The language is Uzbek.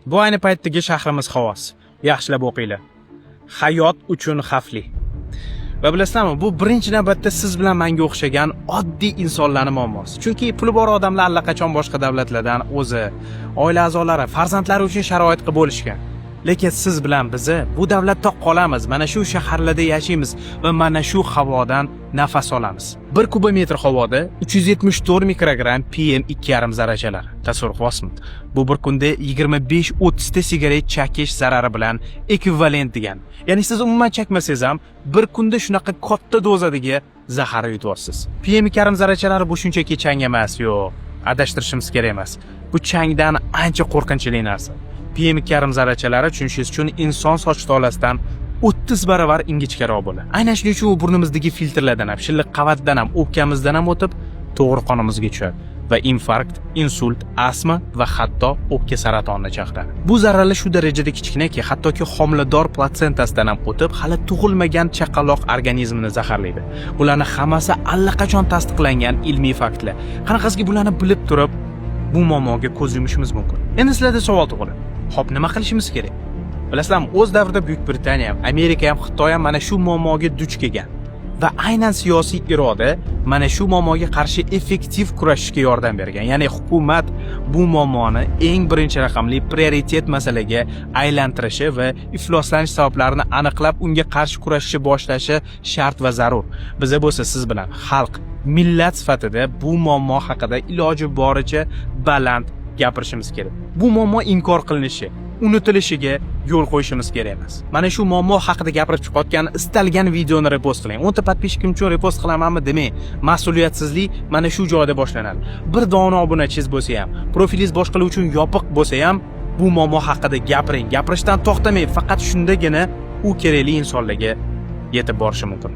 Bu ayni paytdagi shahrimiz havosi. Yaxshilab o'qinglar. Hayot uchun xavfli. Va bilasizmi, bu birinchi navbatda siz bilan menga o'xshagan oddiy insonlarning muammosi. Chunki puli bor odamlar allaqachon boshqa davlatlardan o'zi, oila a'zolari, farzandlari uchun sharoit qilib bo'lishgan. Lekin siz bilan bizi bu davlatda qolamiz, mana shu shaharlarda yashaymiz va mana shu havodan nafas olamiz. 1 kubometr havoda 374 mikrogramm PM 2,5 zarrachalar. Tasavvur qilyapsizmi? Bu bir kunda 25-30 ta sigaret chekish zarari bilan ekvivalent degan. Ya'ni siz umuman chekmasangiz ham bir kunda shunaqa katta dozadagi zahar yutyapsiz. PM 2,5 zarrachalari bu shunchaki chang emas, yo'q. Adashtirishimiz kerak emas. Bu changdan ancha qo'rqinchli narsa. PM 2,5 zarrachalari tushunishingiz uchun inson soch tolasidan 30 baravar ingichkaroq bo'ladi. Aynan shuning uchun u burnimizdagi filtrlardan ham, shilliq qavatdan ham, o'pkamizdan ham o'tib, to'g'ri qonimizga tushadi va infarkt, insult, astma va hatto o'pka saratonini chaqiradi. Bu zarralar shu darajada kichkinaki, hattoki homilador platsentasidan ham o'tib, hali tug'ilmagan chaqaloq organizmini zaharlaydi. Bularning hammasi allaqachon tasdiqlangan ilmiy faktlar. Qanaqasiga bularni bilib turib, bu muammoga ko'z yumishimiz mumkin. Endi sizlarda savol tug'iladi. Xo'p, nima qilishimiz kerak? Bilasizlarmi, o'z davrida Buyuk Britaniya ham, Amerika ham, Xitoy ham mana shu muammoga duch kelgan. Va aynan siyosiy iroda mana shu muammoga qarshi effektiv kurashishga yordam bergan. Ya'ni hukumat bu muammoni eng birinchi raqamli prioritet masalaga aylantirishi va ifloslanish sabablarini aniqlab, unga qarshi kurashishni boshlashi shart va zarur. Biza bo'lsa siz bilan xalq, millat sifatida bu muammo haqida iloji boricha baland gapirishimiz kerak. Bu muammo inkor qilinishi, unutilishiga yo'l qo'yishimiz kerak emas. Mana shu muammo haqida gapirib chiqayotgan istalgan videoni repost qiling. 10 ta podpishkim uchun repost qilamanmi demang. Mas'uliyatsizlik mana shu joyda boshlanadi. Bir dona obunachingiz bo'lsa ham, profilingiz boshqalar uchun yopiq bo'lsa ham, bu muammo haqida gapiring. Gapirishdan to'xtamang. Faqat shundagina u kerakli insonlarga yetib borishi mumkin.